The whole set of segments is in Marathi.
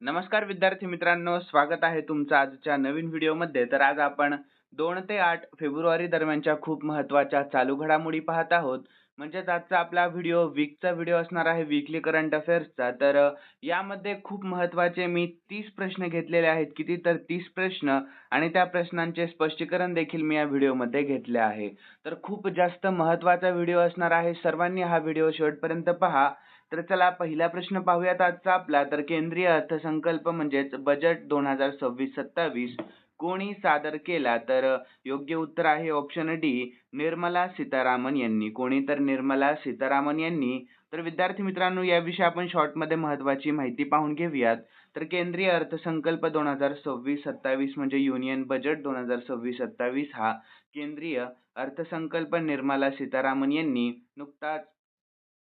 नमस्कार विद्यार्थी मित्रांनो, स्वागत आहे तुमचं आजच्या नवीन व्हिडिओमध्ये. तर आज आपण 2 ते 8 फेब्रुवारी दरम्यानच्या खूप महत्त्वाच्या चालू घडामोडी पाहत आहोत. म्हणजेच आजचा आपला व्हिडिओ वीकचा व्हिडिओ असणार आहे, वीकली करंट अफेअर्सचा. तर यामध्ये खूप महत्त्वाचे मी 30 प्रश्न घेतलेले आहेत. किती तर 30 प्रश्न आणि त्या प्रश्नांचे स्पष्टीकरण देखील मी या व्हिडिओमध्ये घेतले आहे. तर खूप जास्त महत्त्वाचा व्हिडिओ असणार आहे. सर्वांनी हा व्हिडिओ शेवटपर्यंत पहा. तर चला पहिला प्रश्न पाहूयात आजचा आपला. तर केंद्रीय अर्थसंकल्प म्हणजेच बजेट 2026-27 कोणी सादर केला? तर योग्य उत्तर आहे ऑप्शन डी, निर्मला सीतारामन यांनी. कोणी? तर निर्मला सीतारामन यांनी. तर विद्यार्थी मित्रांनो, याविषयी आपण शॉर्टमध्ये महत्त्वाची माहिती पाहून घेऊयात. तर केंद्रीय अर्थसंकल्प 2026-27 म्हणजे युनियन बजेट 2026-27 हा केंद्रीय अर्थसंकल्प निर्मला सीतारामन यांनी नुकताच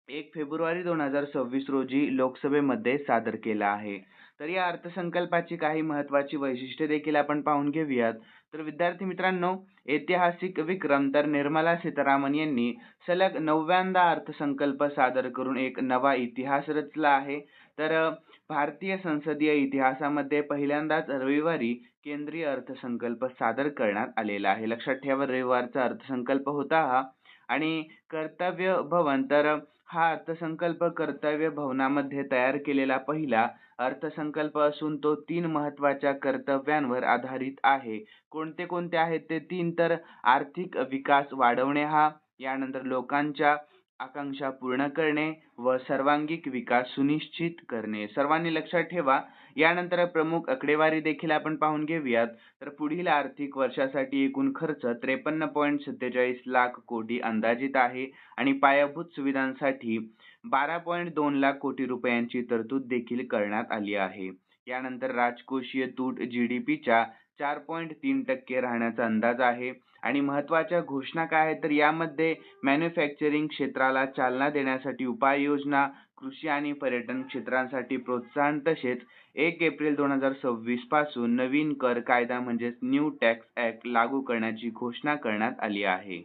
1 फेब्रुवारी 2026 रोजी लोकसभेमध्ये सादर केला आहे. तर या अर्थसंकल्पाची काही महत्त्वाची वैशिष्ट्ये देखील आपण पाहून घेऊयात. तर विद्यार्थी मित्रांनो, ऐतिहासिक विक्रम. तर निर्मला सीतारामन यांनी सलग 9व्यांदा अर्थसंकल्प सादर करून एक नवा इतिहास रचला आहे. तर भारतीय संसदीय इतिहासामध्ये पहिल्यांदाच रविवारी केंद्रीय अर्थसंकल्प सादर करण्यात आलेला आहे. लक्षात ठेवा, रविवारचा अर्थसंकल्प होता हा. आणि कर्तव्य भवन. तर हा अर्थसंकल्प कर्तव्य भवनामध्ये तयार केलेला पहिला अर्थसंकल्प असून तो 3 महत्त्वाच्या कर्तव्यांवर आधारित आहे. कोणते कोणते आहेत ते 3? तर आर्थिक विकास वाढवणे हा, यानंतर लोकांच्या आकांक्षा पूर्ण करणे व सर्वांगीण विकास सुनिश्चित करणे. सर्वांनी लक्षात ठेवा. यानंतर प्रमुख आकडेवारी देखील आपण पाहून घेऊयात. तर पुढील आर्थिक वर्षासाठी एकूण खर्च 53.47 लाख कोटी अंदाजित आहे आणि पायाभूत सुविधांसाठी 12.2 लाख कोटी रुपयांची तरतूद देखील करण्यात आली आहे. यानंतर राजकोषीय तूट जीडीपीच्या 4.3% राहण्याचा अंदाज आहे. आणि महत्त्वाच्या घोषणा काय आहेत? तर यामध्ये मॅन्युफॅक्चरिंग क्षेत्राला चालना देण्यासाठी उपाययोजना, कृषी आणि पर्यटन क्षेत्रांसाठी प्रोत्साहन, तसेच 1 एप्रिल 2026 पासून नवीन कर कायदा म्हणजेच न्यू टॅक्स ॲक्ट लागू करण्याची घोषणा करण्यात आली आहे.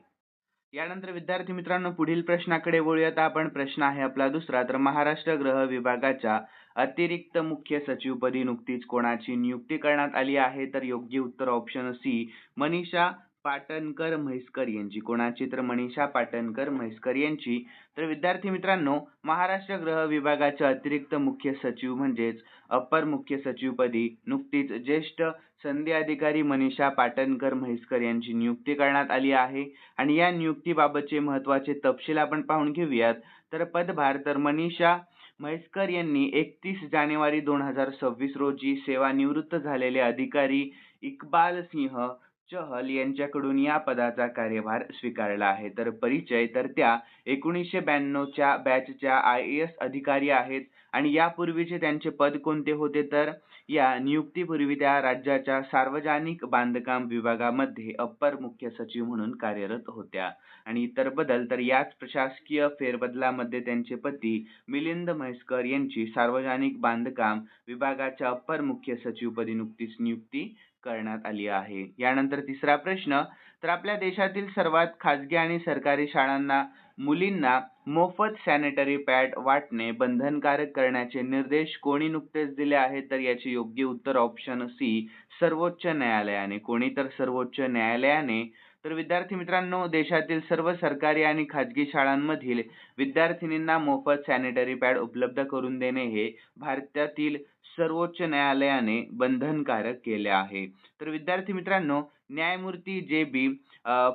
यानंतर विद्यार्थी मित्रांनो, पुढील प्रश्नाकडे वळूयात आपण. प्रश्न आहे आपला दुसरा. तर महाराष्ट्र गृह विभागाच्या अतिरिक्त मुख्य सचिवपदी नुकतीच कोणाची नियुक्ती करण्यात आली आहे? तर योग्य उत्तर ऑप्शन सी, मनीषा पाटणकर म्हैसकर यांची. कोणाची? तर मनीषा पाटणकर म्हैसकर यांची. तर विद्यार्थी मित्रांनो, महाराष्ट्र गृह विभागाच्या अतिरिक्त मुख्य सचिव म्हणजेच अप्पर मुख्य सचिवपदी नुकतीच ज्येष्ठ सनदी अधिकारी मनीषा पाटणकर म्हैसकर यांची नियुक्ती करण्यात आली आहे. आणि या नियुक्तीबाबतचे महत्त्वाचे तपशील आपण पाहून घेऊयात. तर पदभार. तर मनीषा म्हैसकर यांनी 31 जानेवारी 2026 रोजी सेवानिवृत्त झालेले अधिकारी इक्बाल सिंह चहल यांच्याकडून या पदाचा कार्यभार स्वीकारला आहे. तर परिचय. तर त्या 1992 च्या बॅचच्या IAS अधिकारी आहेत आणि यापूर्वीचे त्यांचे पद कोणते होते? तर या नियुक्तीपूर्वी त्या राज्याच्या सार्वजनिक बांधकाम विभागामध्ये अप्पर मुख्य सचिव म्हणून कार्यरत होत्या. आणि इतर बदल. तर याच प्रशासकीय फेरबदलामध्ये त्यांचे पती मिलिंद म्हैसकर यांची सार्वजनिक बांधकाम विभागाच्या अप्पर मुख्य सचिवपदी नुकतीच नियुक्ती करण्यात आली आहे. यानंतर तिसरा प्रश्न. तर आपल्या देशातील सर्वात खाजगी आणि सरकारी शाळांना मुलींना मोफत सॅनिटरी पॅड वाटणे बंधनकारक करण्याचे निर्देश कोणी नुकतेच दिले आहेत? तर याचे योग्य उत्तर ऑप्शन सी, सर्वोच्च न्यायालयाने. कोणी? तर सर्वोच्च न्यायालयाने. तर विद्यार्थी मित्रांनो, देशातील सर्व सरकारी आणि खाजगी शाळांमधील विद्यार्थिनींना मोफत सॅनिटरी पॅड उपलब्ध करून देणे हे भारतातील सर्वोच्च न्यायालयाने बंधनकारक केले आहे. तर विद्यार्थी मित्रांनो, न्यायमूर्ती JB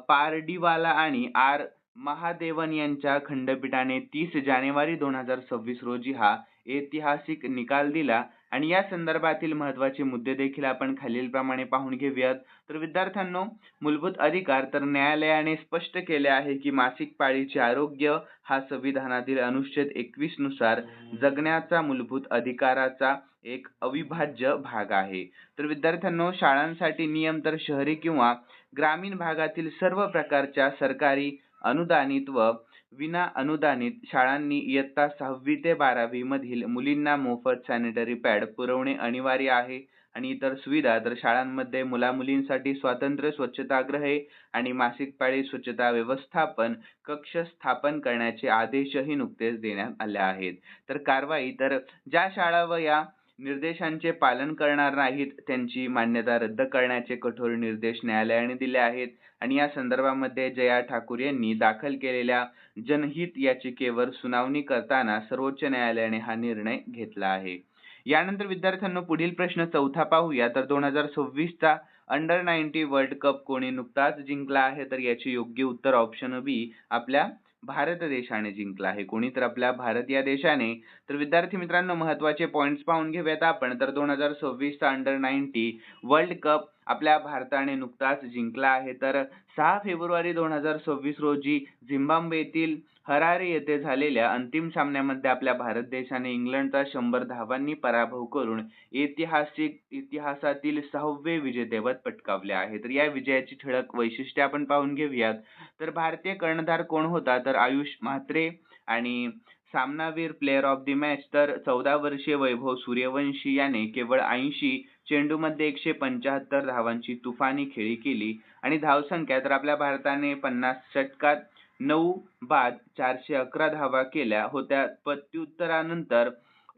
पारडीवाला आणि R महादेवन यांच्या खंडपीठाने 30 जानेवारी 2026 रोजी हा ऐतिहासिक निकाल दिला. आणि या संदर्भातील महत्त्वाचे मुद्दे देखील आपण खालीलप्रमाणे पाहून घेऊयात. तर विद्यार्थ्यांनो, मूलभूत अधिकार. तर न्यायालयाने स्पष्ट केले आहे की मासिक पाळीचे आरोग्य हा संविधानातील अनुच्छेद 21 नुसार जगण्याचा मूलभूत अधिकाराचा एक अविभाज्य भाग आहे. तर विद्यार्थ्यांनो, शाळांसाठी नियम. तर शहरी किंवा ग्रामीण भागातील सर्व प्रकारच्या सरकारी अनुदानित व विना अनुदानित शाळांनी इयत्ता 6वी ते 12वी मधील मुलींना मोफत सॅनिटरी पॅड पुरवणे अनिवार्य आहे. आणि इतर सुविधा. तर शाळांमध्ये मुला-मुलींसाठी स्वतंत्र स्वच्छतागृहे आणि मासिक पाळी स्वच्छता व्यवस्थापन कक्ष स्थापन करण्याचे आदेशही नुकतेच देण्यात आले आहेत. तर कारवाई. तर ज्या शाळा व या निर्देशांचे पालन करणार नाहीत त्यांची मान्यता रद्द करण्याचे कठोर निर्देश न्यायालयाने दिले आहेत आणि या संदर्भामध्ये जया ठाकूर यांनी दाखल केलेल्या जनहित याचिकेवर सुनावणी करताना सर्वोच्च न्यायालयाने हा निर्णय घेतला आहे. यानंतर विद्यार्थ्यांनो पुढील प्रश्न चौथा पाहूया. तर 2026चा अंडर 90 वर्ल्ड कप कोणी नुकताच जिंकला आहे? तर याचे योग्य उत्तर ऑप्शन बी आपल्या भारत देशाने जिंकला आहे. कोणी? तर आपल्या भारत या देशाने. तर विद्यार्थी मित्रांनो महत्त्वाचे पॉइंट्स पाहून घेऊयात आपण. तर 2026चा अंडर 90 वर्ल्ड कप आपल्या भारताने नुकताच जिंकला आहे. तर 6 फेब्रुवारी 2026 रोजी झिम्बाब्वे येथील हरारे येथे झालेल्या अंतिम सामन्यामध्ये आपल्या भारत देशाने इंग्लंडचा 100 धावांनी पराभव करून इतिहासातील 6वे विजेतेपद पटकावले आहे. तर या विजयाची ठळक वैशिष्ट्ये आपण पाहून घेऊयात. तर भारतीय कर्णधार कोण होता? तर आयुष म्हात्रे. आणि सामनावीर प्लेयर ऑफ द मॅच तर 14 वर्षीय वैभव सूर्यवंशी याने केवळ 80 चेंडूमध्ये 175 धावांची तुफानी खेळी केली. आणि धावसंख्या तर आपल्या भारताने 50 षटकात 9 बाद 411 धावा केल्या होत्या. प्रत्युत्तरानंतर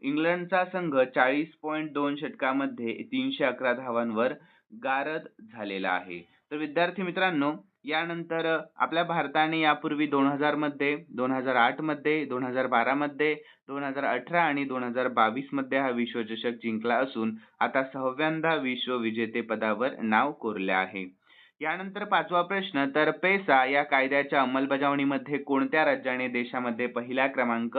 इंग्लंडचा संघ 40.2 षटकामध्ये 311 धावांवर गारद झालेला आहे. तर विद्यार्थी मित्रांनो यानंतर आपल्या भारताने यापूर्वी 2000 मध्ये, 2008 मध्ये, 2012 मध्ये, 2018 आणि 2022 मध्ये हा विश्वचषक जिंकला असून आता 6व्यांदा विश्व विजेतेपदावर नाव कोरले आहे. यानंतर पाचवा प्रश्न. तर पेसा या कायद्याच्या अंमलबजावणीमध्ये कोणत्या राज्याने देशामध्ये पहिला क्रमांक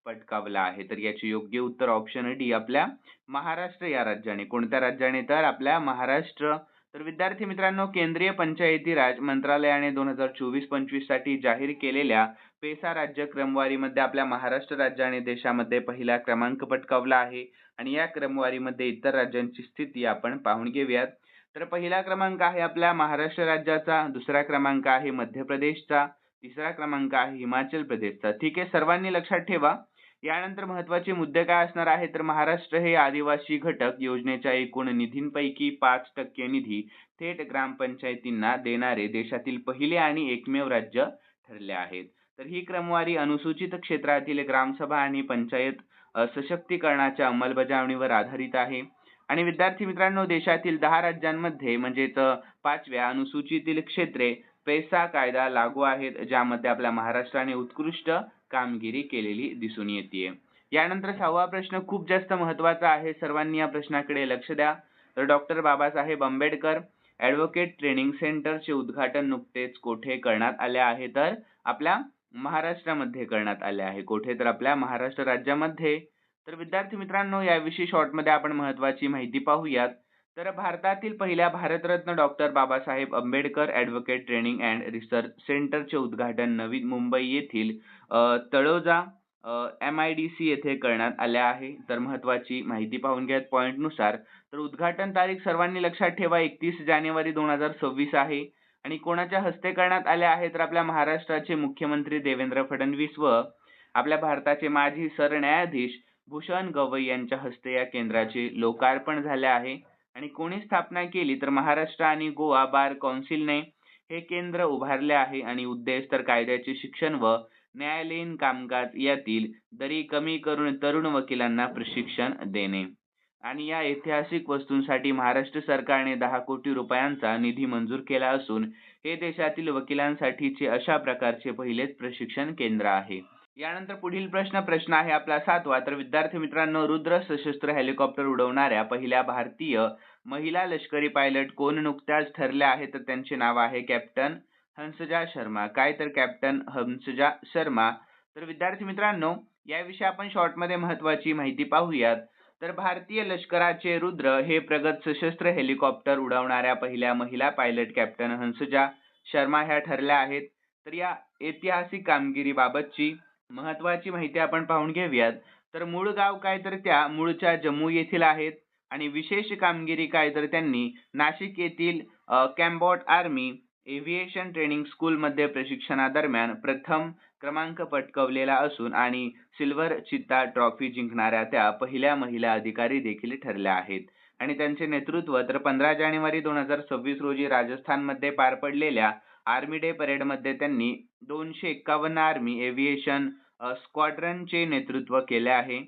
पटकावला आहे? तर याचे योग्य उत्तर ऑप्शन डी आपल्या महाराष्ट्र या राज्याने. कोणत्या राज्याने? तर आपल्या महाराष्ट्र. तर विद्यार्थी मित्रांनो केंद्रीय पंचायती राज मंत्रालयाने 2024-25 साठी जाहीर केलेल्या पेसा राज्य क्रमवारीमध्ये आपल्या महाराष्ट्र राज्याने देशामध्ये पहिला क्रमांक पटकावला आहे. आणि या क्रमवारीमध्ये इतर राज्यांची स्थिती आपण पाहून घेऊयात. तर पहिला क्रमांक आहे आपल्या महाराष्ट्र राज्याचा, दुसरा क्रमांक आहे मध्य प्रदेशचा, तिसरा क्रमांक आहे हिमाचल प्रदेशचा. ठीक आहे, सर्वांनी लक्षात ठेवा. यानंतर महत्त्वाचे मुद्दे काय असणार आहे? तर महाराष्ट्र हे आदिवासी घटक योजनेच्या एकूण निधींपैकी 5% निधी थेट ग्रामपंचायतींना देणारे देशातील पहिले आणि एकमेव राज्य ठरले आहेत. तर ही क्रमवारी अनुसूचित क्षेत्रातील ग्रामसभा आणि पंचायत सशक्तीकरणाच्या अंमलबजावणीवर आधारित आहे. आणि विद्यार्थी मित्रांनो देशातील 10 राज्यांमध्ये म्हणजेच 5व्या अनुसूचीतील क्षेत्रे पेसा कायदा लागू आहेत, ज्यामध्ये आपल्या महाराष्ट्राने उत्कृष्ट कामगिरी केलेली दिसून येते. यानंतर 6वा प्रश्न खूप जास्त महत्त्वाचा आहे, सर्वांनी या प्रश्नाकडे लक्ष द्या. तर doctor Babasaheb Ambedkar advocate training सेंटरचे उद्घाटन नुकतेच कोठे करण्यात आले आहे? तर आपल्या महाराष्ट्रामध्ये करण्यात आले आहे. कोठे? तर आपल्या महाराष्ट्र राज्यामध्ये. तर विद्यार्थी मित्रांनो याविषयी शॉर्टमध्ये आपण महत्त्वाची माहिती पाहूयात. तर भारतातील पहिल्या Bharat Ratna doctor Babasaheb Ambedkar advocate training and research सेंटरचे उद्घाटन नवी मुंबई येथील तळोजा MIDC येथे करण्यात आले आहे. तर महत्त्वाची माहिती पाहून घ्या पॉइंटनुसार. तर उद्घाटन तारीख सर्वांनी लक्षात ठेवा 31 जानेवारी 2026 आहे. आणि कोणाच्या हस्ते करण्यात आले आहे? तर आपल्या महाराष्ट्राचे मुख्यमंत्री देवेंद्र फडणवीस व आपल्या भारताचे माजी सरन्यायाधीश भूषण गवई यांच्या हस्ते या केंद्राचे लोकार्पण झाले आहे. आणि कोणी स्थापना केली? तर महाराष्ट्र आणि गोवा बार कौन्सिलने हे केंद्र उभारले आहे. आणि उद्देश तर कायद्याचे शिक्षण व न्यायालयीन कामकाज यातील दरी कमी करून तरुण वकिलांना प्रशिक्षण देणे. आणि या ऐतिहासिक वस्तूंसाठी महाराष्ट्र सरकारने 10 कोटी रुपयांचा निधी मंजूर केला असून हे देशातील वकिलांसाठीचे अशा प्रकारचे पहिलेच प्रशिक्षण केंद्र आहे. यानंतर पुढील प्रश्न आहे आपला 7वा. तर विद्यार्थी मित्रांनो रुद्र सशस्त्र हेलिकॉप्टर उडवणाऱ्या पहिल्या भारतीय महिला लष्करी पायलट कोण नुकत्याच ठरल्या आहेत? तर त्यांचे नाव आहे कॅप्टन हंसजा शर्मा. काय? तर कॅप्टन हंसजा शर्मा. तर विद्यार्थी मित्रांनो याविषयी आपण शॉर्टमध्ये महत्त्वाची माहिती पाहूयात. तर भारतीय लष्कराचे रुद्र हे प्रगत सशस्त्र हेलिकॉप्टर उडवणाऱ्या पहिल्या महिला पायलट कॅप्टन हंसजा शर्मा ह्या ठरल्या आहेत. तर या ऐतिहासिक कामगिरीबाबतची महत्त्वाची माहिती आपण पाहून घेऊयात. तर मूळ गाव काय? तर त्या मूळच्या जम्मू येथील आहेत. आणि विशेष कामगिरी काय? तर त्यांनी नाशिक येथील कॅम्बॉट आर्मी एव्हिएशन ट्रेनिंग स्कूल मध्ये प्रशिक्षणादरम्यान प्रथम क्रमांक पटकावलेला असून आणि सिल्वर चित्ता ट्रॉफी जिंकणाऱ्या त्या पहिल्या महिला अधिकारी देखील ठरल्या आहेत. आणि त्यांचे नेतृत्व तर 15 जानेवारी 2026 रोजी राजस्थानमध्ये पार पडलेल्या आर्मी डे परेडमध्ये त्यांनी 251 आर्मी एव्हिएशन स्क्वॉड्रनचे नेतृत्व केले आहे.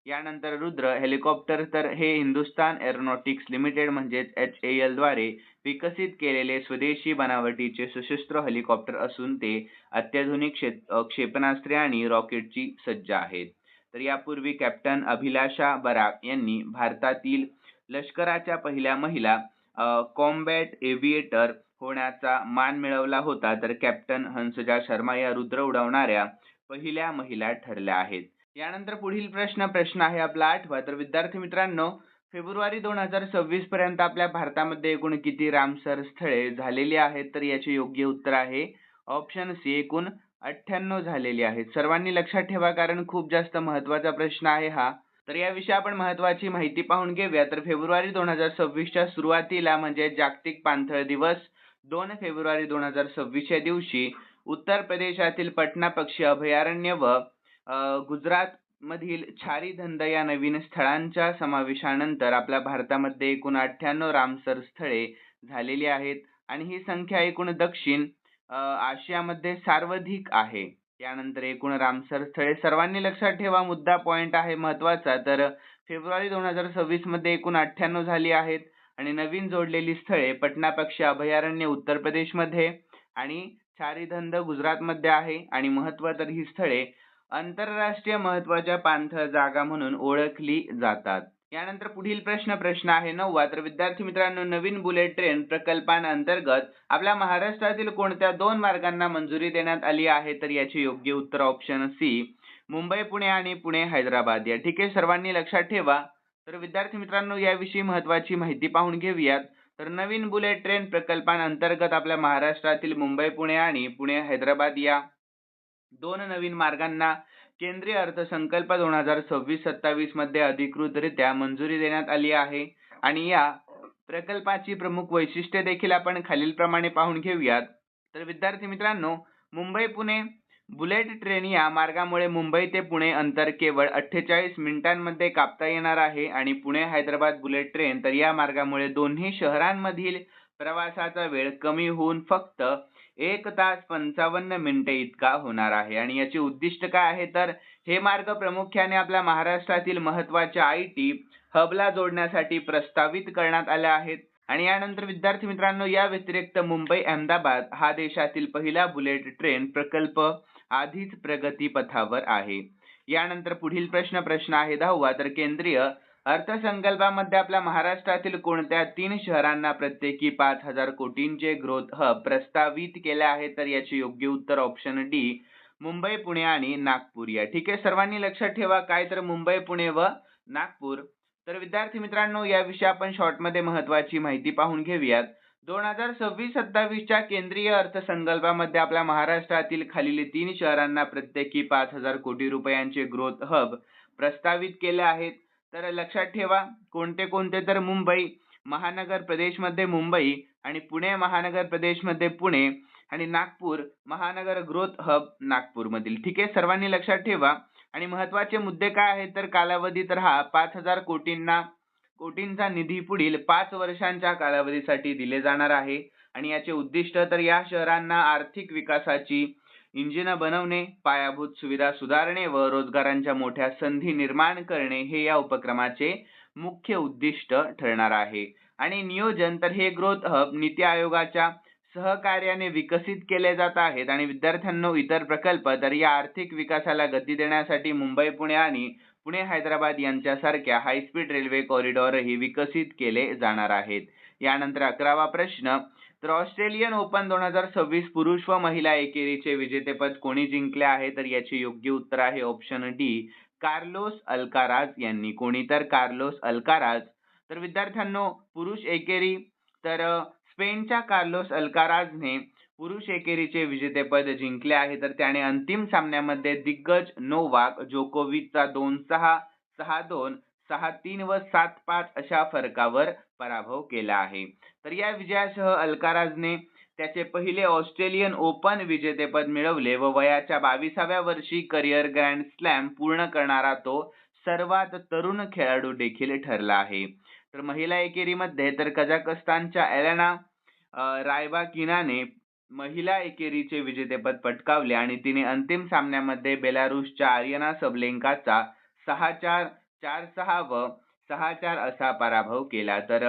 यानंतर रुद्र हेलिकॉप्टर तर हे हिंदुस्तान एरोनॉटिक्स लिमिटेड म्हणजेच HAL द्वारे विकसित केलेले स्वदेशी बनावटीचे सशस्त्र हेलिकॉप्टर असून ते अत्याधुनिक क्षेपणास्त्रे आणि रॉकेटची सज्ज आहेत. तर यापूर्वी कॅप्टन अभिलाषा बराक यांनी भारतातील लष्कराच्या पहिल्या महिला कॉम्बॅट एव्हिएटर होण्याचा मान मिळवला होता. तर कॅप्टन हंसजा शर्मा या रुद्र उडवणाऱ्या पहिल्या महिला ठरल्या आहेत. यानंतर पुढील प्रश्न आहे आपला 8वा. तर विद्यार्थी मित्रांनो, फेब्रुवारी 2026 पर्यंत आपल्या भारतामध्ये एकूण किती रामसर स्थळे झालेली आहेत? तर याचे योग्य उत्तर आहे ऑप्शन सी, एकूण 98 झालेली आहेत. सर्वांनी लक्षात ठेवा, कारण खूप जास्त महत्त्वाचा प्रश्न आहे हा. तर याविषयी आपण महत्त्वाची माहिती पाहून घेऊया. तर फेब्रुवारी 2026च्या सुरुवातीला म्हणजे जागतिक पाणथळ दिवस 2 फेब्रुवारी 2026 या दिवशी उत्तर प्रदेशातील पटना पक्षी अभयारण्य व गुजरात मधील छारी धंद या नवीन स्थळांच्या समावेशानंतर आपल्या भारतामध्ये एकूण 98 रामसर स्थळे झालेली आहेत आणि ही संख्या एकूण दक्षिण आशियामध्ये सर्वाधिक आहे. यानंतर एकूण रामसर स्थळे सर्वांनी लक्षात ठेवा, मुद्दा पॉइंट आहे महत्वाचा. तर फेब्रुवारी 2026 मध्ये एकूण 98 झाली आहेत आणि नवीन जोडलेली स्थळे पटना पक्षी अभयारण्य उत्तर प्रदेशमध्ये आणि छारी धंद गुजरातमध्ये आहे आणि महत्त्व तर ही स्थळे आंतरराष्ट्रीय महत्त्वाच्या पाणथळ जागा म्हणून ओळखली जातात. यानंतर पुढील प्रश्न आहे 9वा. तर विद्यार्थी मित्रांनो, नवीन बुलेट ट्रेन प्रकल्पांतर्गत आपल्या महाराष्ट्रातील कोणत्या 2 मार्गांना मंजुरी देण्यात आली आहे? तर याचे योग्य उत्तर ऑप्शन सी, मुंबई पुणे आणि पुणे हैदराबाद या. ठीक आहे, सर्वांनी लक्षात ठेवा. तर विद्यार्थी मित्रांनो, याविषयी महत्त्वाची माहिती पाहून घेऊयात. तर नवीन बुलेट ट्रेन प्रकल्पांतर्गत आपल्या महाराष्ट्रातील मुंबई पुणे आणि पुणे हैदराबाद या 2 नवीन मार्गांना केंद्रीय अर्थसंकल्प 2026-27 मध्ये अधिकृतरित्या मंजुरी देण्यात आली आहे आणि या प्रकल्पाची प्रमुख वैशिष्ट्ये देखील आपण खालीलप्रमाणे पाहून घेऊयात. तर विद्यार्थी मित्रांनो, मुंबई पुणे बुलेट ट्रेन या मार्गामुळे मुंबई ते पुणे अंतर केवळ 48 मिनिटांमध्ये कापता येणार आहे आणि पुणे हैदराबाद बुलेट ट्रेन तर या मार्गामुळे दोन्ही शहरांमधील प्रवासाचा वेळ कमी होऊन फक्त 1 तास 55 मिनिटे इतका होणार आहे. आणि याचे उद्दिष्ट काय आहे? तर हे मार्ग प्रामुख्याने आपल्या महाराष्ट्रातील महत्त्वाच्या IT हबला जोडण्यासाठी प्रस्तावित करण्यात आले आहेत. आणि यानंतर विद्यार्थी मित्रांनो, या व्यतिरिक्त मुंबई अहमदाबाद हा देशातील पहिला बुलेट ट्रेन प्रकल्प आधीच प्रगतीपथावर आहे. यानंतर पुढील प्रश्न आहे 10वा. तर केंद्रीय अर्थसंकल्पामध्ये आपल्या महाराष्ट्रातील कोणत्या 3 शहरांना प्रत्येकी 5,000 कोटींचे ग्रोथ हब प्रस्तावित केले आहे? तर याचे योग्य उत्तर ऑप्शन डी, मुंबई पुणे आणि नागपूर या. ठीक आहे, सर्वांनी लक्षात ठेवा, काय तर मुंबई पुणे व नागपूर. तर विद्यार्थी मित्रांनो, याविषयी आपण शॉर्टमध्ये महत्त्वाची माहिती पाहून घेऊयात. 2026-27 च्या केंद्रीय अर्थसंकल्पामध्ये आपल्या महाराष्ट्रातील खालील 3 शहरांना प्रत्येकी 5,000 कोटी रुपयांचे ग्रोथ हब प्रस्तावित केले आहेत. तर लक्षात ठेवा, कोणते? तर मुंबई महानगर प्रदेशमध्ये मुंबई आणि पुणे महानगर प्रदेशमध्ये पुणे आणि नागपूर महानगर ग्रोथ हब नागपूरमधील. ठीक आहे, सर्वांनी लक्षात ठेवा. आणि महत्त्वाचे मुद्दे काय आहेत? तर कालावधी तर हा 5,000 कोटींचा निधी पुढील 5 वर्षांच्या कालावधीसाठी दिले जाणार आहे आणि याचे उद्दिष्ट तर या शहरांना आर्थिक विकासाची इंजिन बनवणे, पायाभूत सुविधा सुधारणे व रोजगारांच्या मोठ्या संधी निर्माण करणे हे या उपक्रमाचे मुख्य उद्दिष्ट ठरणार आहे. आणि नियोजन तर हे ग्रोथ हब नीती आयोगाच्या सहकार्याने विकसित केले जात आहेत. आणि विद्यार्थ्यांनो, इतर प्रकल्प तर या आर्थिक विकासाला गती देण्यासाठी मुंबई पुणे आणि पुणे हैदराबाद यांच्यासारख्या हायस्पीड रेल्वे कॉरिडॉरही विकसित केले जाणार आहेत. यानंतर 11वा प्रश्न. तर ऑस्ट्रेलियन ओपन 2026 पुरुष व महिला एकेरीचे विजेतेपद कोणी जिंकले आहे? तर याचे योग्य उत्तर आहे ऑप्शन डी, कार्लोस अल्काराज यांनी. कोणी? तर कार्लोस अल्काराज. तर विद्यार्थ्यांनो, पुरुष एकेरी तर स्पेनच्या कार्लोस अल्काराजने पुरुष एकेरीचे विजेतेपद जिंकले आहे. तर त्याने अंतिम सामन्यामध्ये दिग्गज नोवाक जोकोविचचा 2-6, 6-2, 6-3 व 7-5 अशा फरकावर पराभव केला आहे. तर या विजयासह अल्काराजने त्याचे पहिले ऑस्ट्रेलियन ओपन विजेतेपद मिळवले व वयाच्या 22व्या वर्षी करिअर ग्रँड स्लॅम पूर्ण करणारा तो सर्वात तरुण खेळाडू देखील ठरला आहे. तर महिला एकेरीमध्ये तर कझाकस्तानच्या एलेना रायबाकिनाने महिला एकेरीचे विजेतेपद पटकावले आणि तिने अंतिम सामन्यामध्ये बेलारूसच्या आर्यना सबलेंकाचा 6-4, 4-6 व 6-4 असा पराभव केला. तर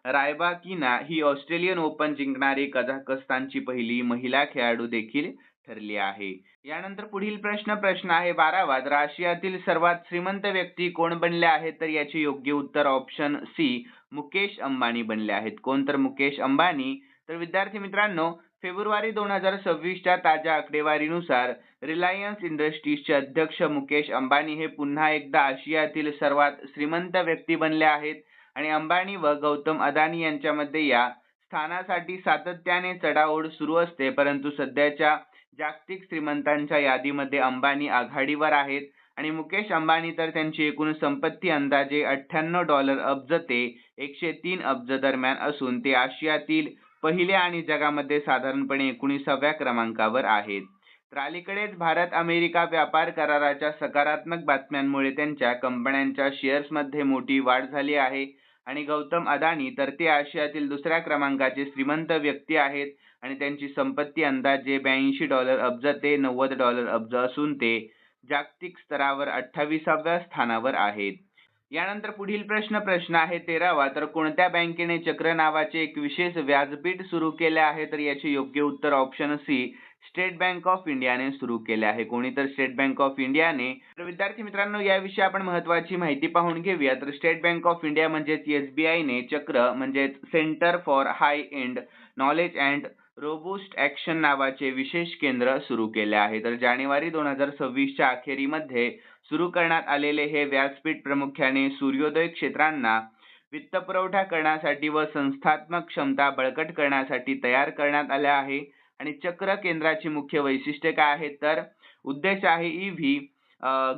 रायबाकिना ही ऑस्ट्रेलियन ओपन जिंकणारी कझाकस्तानची पहिली महिला खेळाडू देखील ठरली आहे. यानंतर पुढील प्रश्न आहे 12वा. तर आशियातील सर्वात श्रीमंत व्यक्ती कोण बनले आहेत? तर याचे योग्य उत्तर ऑप्शन सी मुकेश अंबानी बनले आहेत. कोण? तर मुकेश अंबानी. तर विद्यार्थी मित्रांनो, फेब्रुवारी 2026च्या ताज्या आकडेवारीनुसार रिलायन्स इंडस्ट्रीजचे अध्यक्ष मुकेश अंबानी हे पुन्हा एकदा आशियातील सर्वात श्रीमंत व्यक्ती बनले आहेत आणि अंबानी व गौतम अदानी यांच्यामध्ये या स्थानासाठी सातत्याने चढाओढ सुरू असते, परंतु सध्याच्या जागतिक श्रीमंतांच्या यादीमध्ये अंबानी आघाडीवर आहेत आणि मुकेश अंबानी तर त्यांची एकूण संपत्ती अंदाजे $98 अब्ज ते 103 अब्ज दरम्यान असून ते आशियातील पहिल्या आणि जगामध्ये साधारणपणे 19व्या क्रमांकावर आहेत. तर अलीकडेच भारत अमेरिका व्यापार कराराच्या सकारात्मक बातम्यांमुळे त्यांच्या कंपन्यांच्या शेअर्समध्ये मोठी वाढ झाली आहे आणि गौतम अदानी तर ते आशियातील दुसऱ्या क्रमांकाचे श्रीमंत व्यक्ती आहेत आणि त्यांची संपत्ती अंदाजे $82 अब्ज ते $90 अब्ज असून ते जागतिक स्तरावर 28व्या स्थानावर आहेत. यानंतर पुढील प्रश्न आहे 13वा. तर कोणत्या बँकेने चक्र नावाचे एक विशेष व्याजपीठ सुरू केले आहे? तर याचे योग्य उत्तर option C State Bank of इंडियाने सुरू केले आहे. कोणी? तर स्टेट बँक ऑफ इंडियाने. तर विद्यार्थी मित्रांनो, याविषयी आपण महत्त्वाची माहिती पाहून घेऊया. तर स्टेट बँक ऑफ इंडिया म्हणजेच SBI ने चक्र म्हणजेच centre for high end knowledge and robust action नावाचे विशेष केंद्र सुरू केले आहे. तर जानेवारी 2026च्या अखेरीमध्ये सुरू करण्यात आलेले हे व्यासपीठ प्रामुख्याने सूर्योदय क्षेत्रांना वित्तपुरवठा करण्यासाठी व संस्थात्मक क्षमता बळकट करण्यासाठी तयार करण्यात आले आहे. आणि चक्र केंद्राची मुख्य वैशिष्ट्ये काय आहेत? तर उद्देश आहे EV,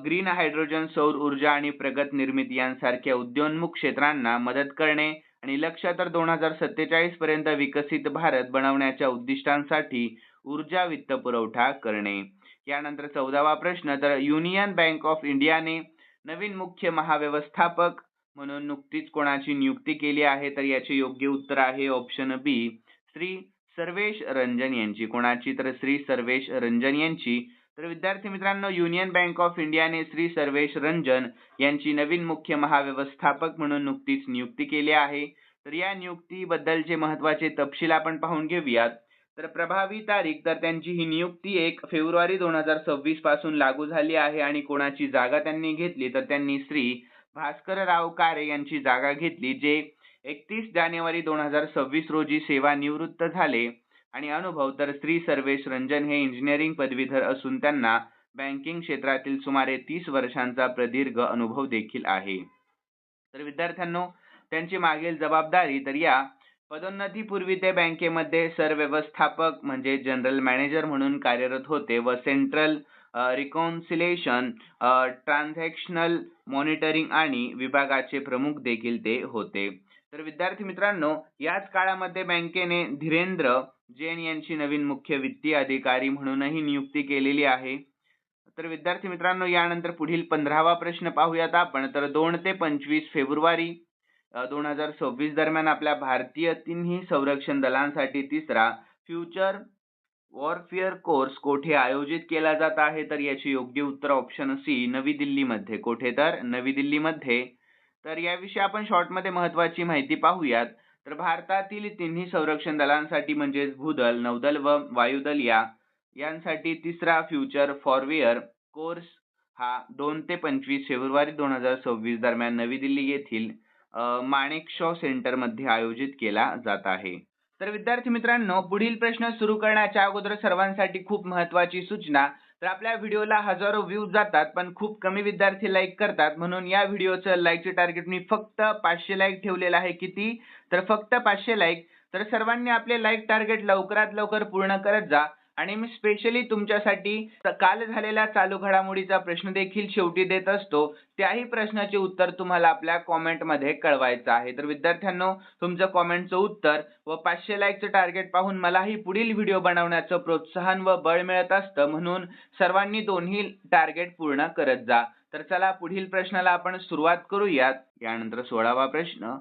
ग्रीन हायड्रोजन, सौर ऊर्जा आणि प्रगत निर्मिती यांसारख्या उद्योन्मुख क्षेत्रांना मदत करणे आणि लक्ष्य तर 2047 पर्यंत विकसित भारत बनवण्याच्या उद्दिष्टांसाठी ऊर्जा वित्तपुरवठा करणे. यानंतर 14वा प्रश्न. तर युनियन बँक ऑफ इंडियाने नवीन मुख्य महाव्यवस्थापक म्हणून नुकतीच कोणाची नियुक्ती केली आहे? तर याचे योग्य उत्तर आहे ऑप्शन बी श्री सर्वेश रंजन यांची. कोणाची? तर श्री सर्वेश रंजन यांची. तर विद्यार्थी मित्रांनो, युनियन बँक ऑफ इंडियाने श्री सर्वेश रंजन यांची नवीन मुख्य महाव्यवस्थापक म्हणून नुकतीच नियुक्ती केली आहे. तर या नियुक्तीबद्दलचे महत्त्वाचे तपशील आपण पाहून घेऊयात. तर प्रभावी तारीख. तर त्यांची ही नियुक्ती 1 फेब्रुवारी 2026 पासून लागू झाली आहे आणि कोणाची जागा त्यांनी घेतली? तर त्यांनी श्री भास्करराव कारे यांची जागा घेतली, जे 31 जानेवारी 2026 रोजी सेवानिवृत्त झाले. आणि अनुभव. तर श्री सर्वेश रंजन हे इंजिनिअरिंग पदवीधर असून त्यांना बँकिंग क्षेत्रातील सुमारे 30 वर्षांचा प्रदीर्घ अनुभव देखील आहे. तर विद्यार्थ्यांनो, त्यांची मागील जबाबदारी. तर या पदोन्नतीपूर्वी ते बँकेमध्ये सरव्यवस्थापक म्हणजे जनरल मॅनेजर म्हणून कार्यरत होते व सेंट्रल रिकॉन्सिलेशन, ट्रान्झॅक्शनल मॉनिटरिंग आणि विभागाचे प्रमुख देखील ते होते. तर विद्यार्थी मित्रांनो, याच काळामध्ये बँकेने धीरेंद्र जैन यांची नवीन मुख्य वित्तीय अधिकारी म्हणूनही नियुक्ती केलेली आहे. तर विद्यार्थी मित्रांनो, यानंतर पुढील 15वा प्रश्न पाहूयात आपण. तर 2 ते 25 फेब्रुवारी 2026 दरम्यान आपल्या भारतीय तिन्ही संरक्षण दलांसाठी तिसरा फ्युचर वॉरफेअर कोर्स कोठे आयोजित केला जात आहे? तर याचे योग्य उत्तर ऑप्शन सी नवी दिल्लीमध्ये. कोठे? तर नवी दिल्लीमध्ये. तर याविषयी आपण शॉर्टमध्ये महत्त्वाची माहिती पाहूयात. तर भारतातील तिन्ही संरक्षण दलांसाठी म्हणजेच भूदल, नौदल व वायुदल यांसाठी तिसरा फ्युचर फॉरवेअर कोर्स हा 2 ते 25 फेब्रुवारी 2026 दरम्यान नवी दिल्ली येथील माणेकशॉ सेंटरमध्ये आयोजित केला जात आहे. तर विद्यार्थी मित्रांनो, पुढील प्रश्न सुरू करण्याच्या अगोदर सर्वांसाठी खूप महत्त्वाची सूचना. तर आपल्या व्हिडिओला हजारो व्ह्यूज जातात पण खूप कमी विद्यार्थी लाईक करतात, म्हणून या व्हिडिओचं लाईकचे टार्गेट मी फक्त 500 लाईक ठेवलेलं आहे. किती? तर फक्त 500 लाईक. तर सर्वांनी आपले लाईक टार्गेट लवकरात लवकर पूर्ण करत जा. आणि मी स्पेशली तुमच्यासाठी काल झालेल्या चालू घडामोडीचा प्रश्न देखील शेवटी देत असतो. त्याही प्रश्नाचे उत्तर तुम्हाला आपल्या कॉमेंटमध्ये कळवायचं आहे. तर विद्यार्थ्यांनो, तुमचं कॉमेंटचं उत्तर व 500 लाईकचं टार्गेट पाहून मलाही पुढील व्हिडिओ बनवण्याचं प्रोत्साहन व बळ मिळत असतं, म्हणून सर्वांनी दोन्ही टार्गेट पूर्ण करत जा. तर चला पुढील प्रश्नाला आपण सुरुवात करूयात. यानंतर 16वा प्रश्न.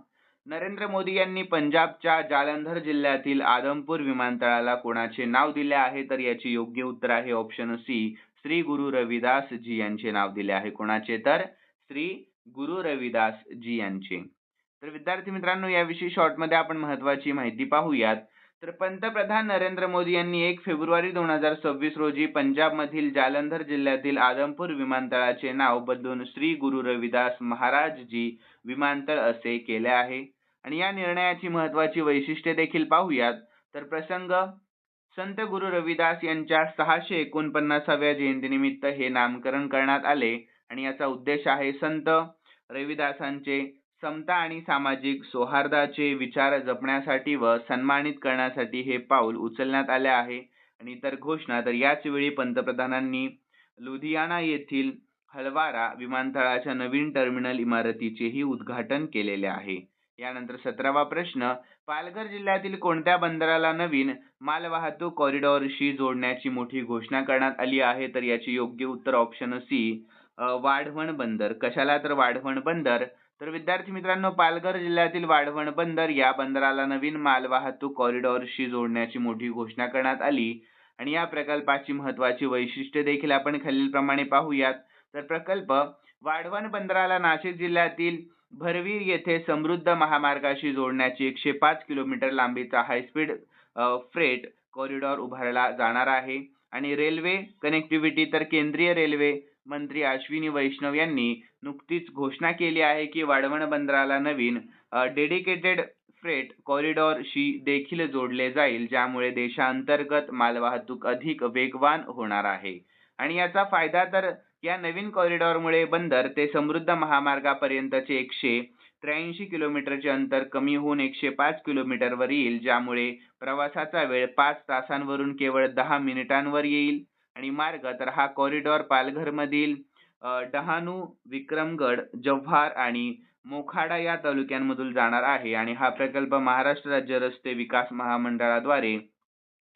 नरेंद्र मोदी यांनी पंजाबच्या जालंधर जिल्ह्यातील आदमपूर विमानतळाला कोणाचे नाव दिले आहे? तर याचे योग्य उत्तर आहे ऑप्शन सी श्री गुरु रविदास जी यांचे नाव दिले आहे. कोणाचे? तर श्री गुरु रविदास जी यांचे. तर विद्यार्थी मित्रांनो, याविषयी शॉर्टमध्ये आपण महत्त्वाची माहिती पाहूयात. तर पंतप्रधान नरेंद्र मोदी यांनी 1 फेब्रुवारी 2026 रोजी पंजाबमधील जालंधर जिल्ह्यातील आदमपूर विमानतळाचे नाव बदलून श्री गुरु रविदास महाराज जी विमानतळ असे केले आहे. आणि या निर्णयाची महत्त्वाची वैशिष्ट्ये देखील पाहूयात. तर प्रसंग, संत गुरु रविदास यांच्या 649व्या जयंतीनिमित्त हे नामकरण करण्यात आले आणि याचा उद्देश आहे संत रविदासांचे समता आणि सामाजिक सौहार्दाचे विचार जपण्यासाठी व सन्मानित करण्यासाठी हे पाऊल उचलण्यात आले आहे. आणि इतर घोषणा, तर याच वेळी पंतप्रधानांनी लुधियाना येथील हलवारा विमानतळाच्या नवीन टर्मिनल इमारतीचेही उद्घाटन केलेले आहे. यानंतर 17वा प्रश्न, पालघर जिल्ह्यातील कोणत्या बंदराला नवीन मालवाहतूक कॉरिडॉरशी जोडण्याची मोठी घोषणा करण्यात आली आहे? तर याचे योग्य उत्तर ऑप्शन सी, वाढवण बंदर. कशाला? तर वाढवण बंदर. तर विद्यार्थी मित्रांनो, पालघर जिल्ह्यातील वाढवण बंदर या बंदराला नवीन मालवाहतूक कॉरिडॉरशी जोडण्याची मोठी घोषणा करण्यात आली. आणि या प्रकल्पाची महत्त्वाची वैशिष्ट्ये देखील आपण खालीलप्रमाणे पाहूयात. तर प्रकल्प, वाढवण बंदराला नाशिक जिल्ह्यातील भरवीर येथे समृद्ध महामार्गाशी जोडण्याची 105 किलोमीटर लांबीचा हायस्पीड फ्रेट कॉरिडॉर उभारला जाणार आहे. आणि रेल्वे कनेक्टिव्हिटी, तर केंद्रीय रेल्वे मंत्री अश्विनी वैष्णव यांनी नुकतीच घोषणा केली आहे की वाढवण बंदराला नवीन डेडिकेटेड फ्रेट कॉरिडॉरशी देखील जोडले जाईल, ज्यामुळे देशांतर्गत मालवाहतूक अधिक वेगवान होणार आहे. आणि याचा फायदा, तर या नवीन कॉरिडॉरमुळे बंदर ते समृद्ध महामार्गापर्यंतचे 183 किलोमीटरचे अंतर कमी होऊन 105 किलोमीटरवर येईल, ज्यामुळे प्रवासाचा वेळ 5 तासांवरून केवळ 10 मिनिटांवर येईल. आणि मार्ग, तर हा कॉरिडॉर पालघरमधील डहाणू, विक्रमगड, जव्हार आणि मोखाडा या तालुक्यांमधून जाणार आहे. आणि हा प्रकल्प महाराष्ट्र राज्य रस्ते विकास महामंडळाद्वारे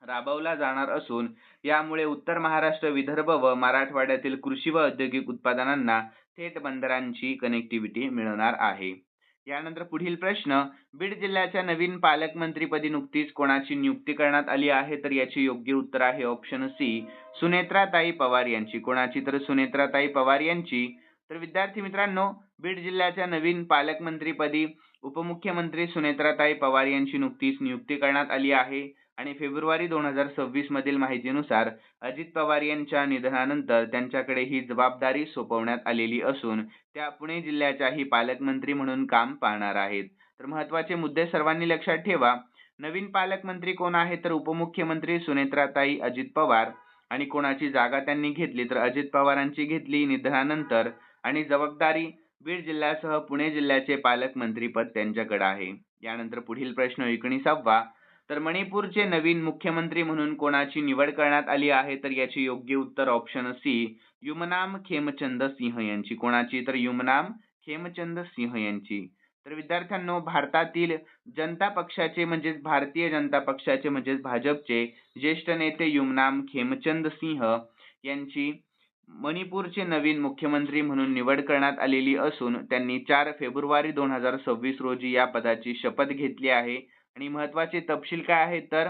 राबवला जाणार असून यामुळे उत्तर महाराष्ट्र, विदर्भ व मराठवाड्यातील कृषी व औद्योगिक उत्पादनांना थेट बंदरांची कनेक्टिव्हिटी मिळणार आहे. यानंतर पुढील प्रश्न, बीड जिल्ह्याच्या नवीन पालकमंत्रीपदी नुकतीच कोणाची नियुक्ती करण्यात आली आहे? तर याचे योग्य उत्तर आहे ऑप्शन सी, सुनेत्राताई पवार यांची. कोणाची? तर सुनेत्राताई पवार यांची. तर विद्यार्थी मित्रांनो, बीड जिल्ह्याच्या नवीन पालकमंत्रीपदी उपमुख्यमंत्री सुनेत्राताई पवार यांची नुकतीच नियुक्ती करण्यात आली आहे. आणि फेब्रुवारी 2026 मधील माहितीनुसार अजित पवार यांच्या निधनानंतर त्यांच्याकडे ही जबाबदारी सोपवण्यात आलेली असून त्या पुणे जिल्ह्याच्याही पालकमंत्री म्हणून काम पाहणार आहेत. तर महत्त्वाचे मुद्दे सर्वांनी लक्षात ठेवा. नवीन पालकमंत्री कोण आहे? तर उपमुख्यमंत्री सुनेत्राताई अजित पवार. आणि कोणाची जागा त्यांनी घेतली? तर अजित पवारांची घेतली निधनानंतर. आणि जबाबदारी बीड जिल्ह्यासह पुणे जिल्ह्याचे पालकमंत्रीपद त्यांच्याकडे आहे. यानंतर पुढील प्रश्न 19वा, तर मणिपूरचे नवीन मुख्यमंत्री म्हणून कोणाची निवड करण्यात आली आहे? तर याचे योग्य उत्तर ऑप्शन सी, युमनाम खेमचंद सिंह यांची. कोणाची? तर युमनाम खेमचंद सिंह यांची. तर विद्यार्थ्यांनो, भारतातील जनता पक्षाचे म्हणजेच भारतीय जनता पक्षाचे म्हणजेच भाजपचे ज्येष्ठ नेते युमनाम खेमचंद सिंह यांची मणिपूरचे नवीन मुख्यमंत्री म्हणून निवड करण्यात आलेली असून त्यांनी 4 फेब्रुवारी 2026 रोजी या पदाची शपथ घेतली आहे. आणि महत्त्वाचे तपशील काय आहे? तर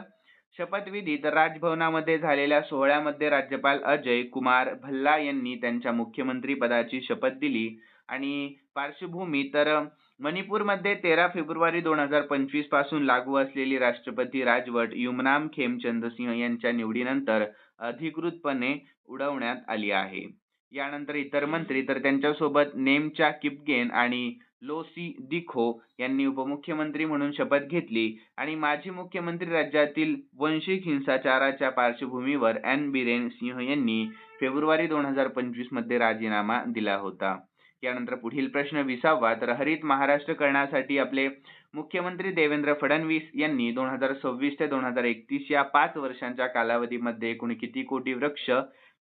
शपथविधी, तर राजभवनामध्ये झालेल्या सोहळ्यामध्ये राज्यपाल अजय कुमार भल्ला यांनी त्यांच्या मुख्यमंत्री पदाची शपथ दिली. आणि पार्श्वभूमी, तर मणिपूरमध्ये 13 फेब्रुवारी 2025 पासून लागू असलेली राष्ट्रपती राजवट युमनाम खेमचंद सिंह यांच्या निवडीनंतर अधिकृतपणे उडवण्यात आली आहे. यानंतर इतर मंत्री, तर त्यांच्यासोबत नेमच्या किपगेन आणि लोसी दिखो यांनी उपमुख्यमंत्री म्हणून शपथ घेतली. आणि माजी मुख्यमंत्री राज्यातील वंशिक हिंसाचाराच्या पार्श्वभूमीवर एन बिरेन सिंह यांनी फेब्रुवारी 2025 मध्ये राजीनामा दिला होता. यानंतर पुढील प्रश्न 20वा, तर हरित महाराष्ट्र करण्यासाठी आपले मुख्यमंत्री देवेंद्र फडणवीस यांनी 2026 ते 2031 या 5 वर्षांच्या कालावधीमध्ये एकूण किती कोटी वृक्ष